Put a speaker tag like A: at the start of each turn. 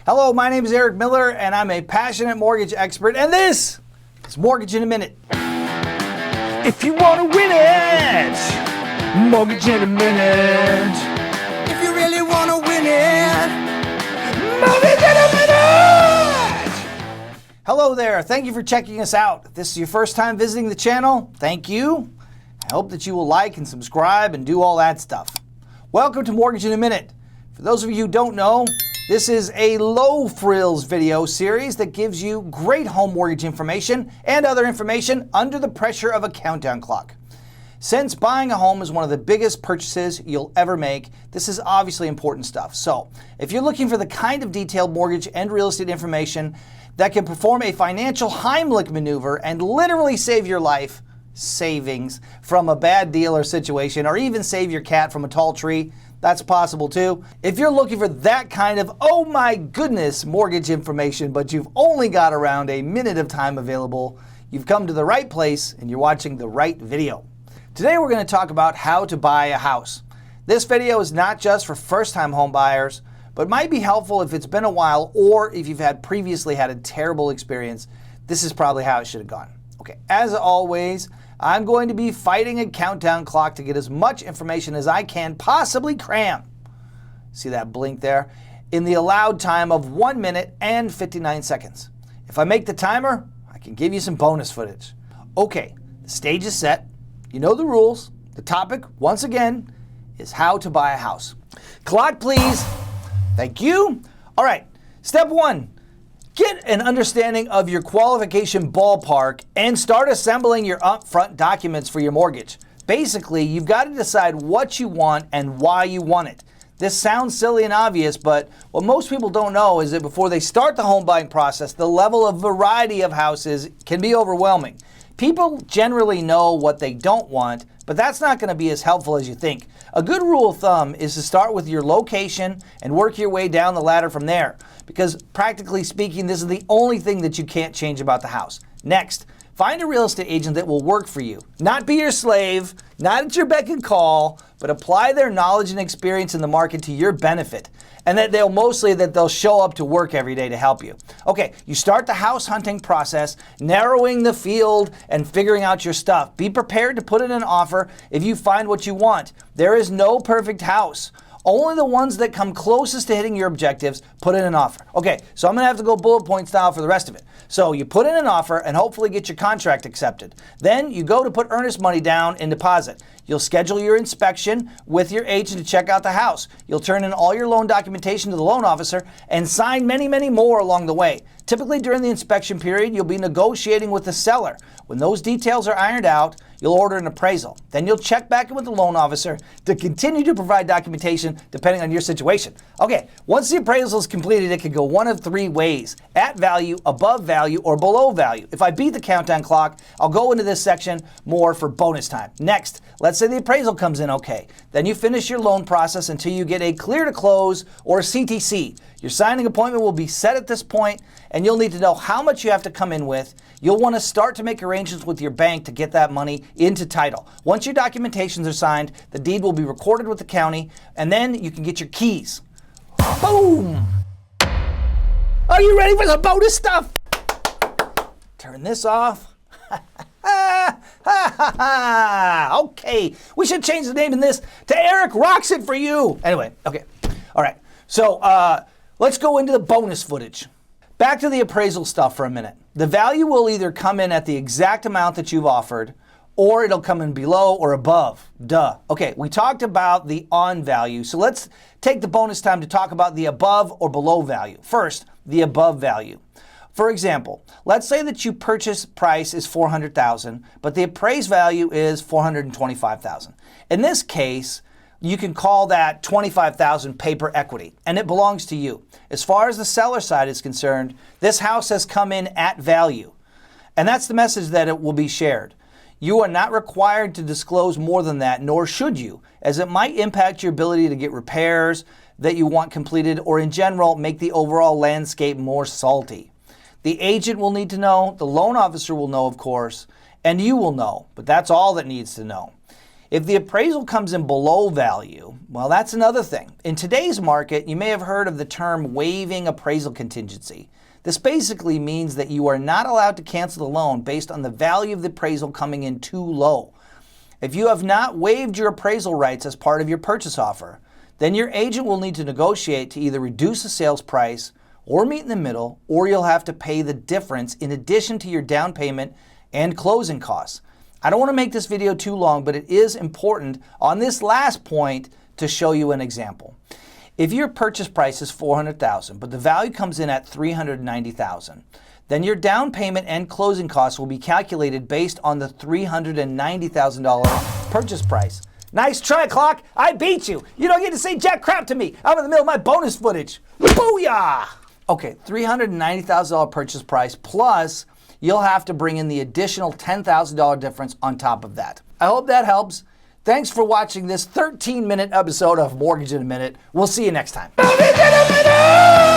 A: Hello, my name is Erik Miller, and I'm a passionate mortgage expert, and this is Mortgage in a Minute.
B: If you want to win it, Mortgage in a Minute.
C: If you really want to win it,
B: Mortgage in a Minute.
A: Hello there. Thank you for checking us out. If this is your first time visiting the channel, thank you. I hope that you will like and subscribe and do all that stuff. Welcome to Mortgage in a Minute. For those of you who don't know, this is a low-frills video series that gives you great home mortgage information and other information under the pressure of a countdown clock. Since buying a home is one of the biggest purchases you'll ever make, this is obviously important stuff. So, if you're looking for the kind of detailed mortgage and real estate information that can perform a financial Heimlich maneuver and literally save your life savings from a bad deal or situation, or even save your cat from a tall tree, that's possible too. If you're looking for that kind of, oh my goodness, mortgage information, but you've only got around a minute of time available, you've come to the right place and you're watching the right video. Today we're going to talk about how to buy a house. This video is not just for first-time home buyers, but might be helpful if it's been a while or if you've previously had a terrible experience. This is probably how it should have gone. Okay, as always, I'm going to be fighting a countdown clock to get as much information as I can possibly cram. See that blink there? In the allowed time of 1 minute and 59 seconds. If I make the timer, I can give you some bonus footage. Okay, the stage is set. You know the rules. The topic, once again, is how to buy a house. Clock, please. Thank you. All right, step one. Get an understanding of your qualification ballpark and start assembling your upfront documents for your mortgage. Basically, you've got to decide what you want and why you want it. This sounds silly and obvious, but what most people don't know is that before they start the home buying process, the level of variety of houses can be overwhelming. People generally know what they don't want, but that's not going to be as helpful as you think. A good rule of thumb is to start with your location and work your way down the ladder from there, because practically speaking, this is the only thing that you can't change about the house. Next, find a real estate agent that will work for you. Not be your slave, not at your beck and call, but apply their knowledge and experience in the market to your benefit. And that they'll show up to work every day to help you. Okay, you start the house hunting process, narrowing the field and figuring out your stuff. Be prepared to put in an offer if you find what you want. There is no perfect house. Only the ones that come closest to hitting your objectives put in an offer. Okay, so I'm gonna have to go bullet point style for the rest of it. So you put in an offer and hopefully get your contract accepted. Then you go to put earnest money down in deposit. You'll schedule your inspection with your agent to check out the house. You'll turn in all your loan documentation to the loan officer and sign many, many more along the way. Typically during the inspection period, you'll be negotiating with the seller. When those details are ironed out, you'll order an appraisal. Then you'll check back in with the loan officer to continue to provide documentation depending on your situation. Okay, once the appraisal is completed, it can go one of three ways: at value, above value, or below value. If I beat the countdown clock, I'll go into this section more for bonus time. Next, let's say the appraisal comes in okay. Then you finish your loan process until you get a clear to close or a CTC. Your signing appointment will be set at this point, and you'll need to know how much you have to come in with. You'll want to start to make arrangements with your bank to get that money into title. Once your documentations are signed, the deed will be recorded with the county, and then you can get your keys. Boom! Are you ready for the bonus stuff? Turn this off. Okay, we should change the name in this to Erik Rocks It For You. Anyway, okay, all right. So let's go into the bonus footage. Back to the appraisal stuff for a minute. The value will either come in at the exact amount that you've offered, or it'll come in below or above. Duh. Okay, we talked about the on value, so let's take the bonus time to talk about the above or below value. First, the above value. For example, let's say that your purchase price is $400,000, but the appraised value is $425,000. In this case, you can call that $25,000 paper equity, and it belongs to you. As far as the seller side is concerned, this house has come in at value, and that's the message that it will be shared. You are not required to disclose more than that, nor should you, as it might impact your ability to get repairs that you want completed, or in general, make the overall landscape more salty. The agent will need to know, the loan officer will know, of course, and you will know, but that's all that needs to know. If the appraisal comes in below value, well, that's another thing. In today's market, you may have heard of the term waiving appraisal contingency. This basically means that you are not allowed to cancel the loan based on the value of the appraisal coming in too low. If you have not waived your appraisal rights as part of your purchase offer, then your agent will need to negotiate to either reduce the sales price or meet in the middle, or you'll have to pay the difference in addition to your down payment and closing costs. I don't want to make this video too long, but it is important on this last point to show you an example. If your purchase price is $400,000, but the value comes in at $390,000, then your down payment and closing costs will be calculated based on the $390,000 purchase price. Nice try, Clock. I beat you. You don't get to say jack crap to me. I'm in the middle of my bonus footage. Booyah! Okay, $390,000 purchase price plus you'll have to bring in the additional $10,000 difference on top of that. I hope that helps. Thanks for watching this 13-minute episode of Mortgage in a Minute. We'll see you next time. Mortgage in a Minute!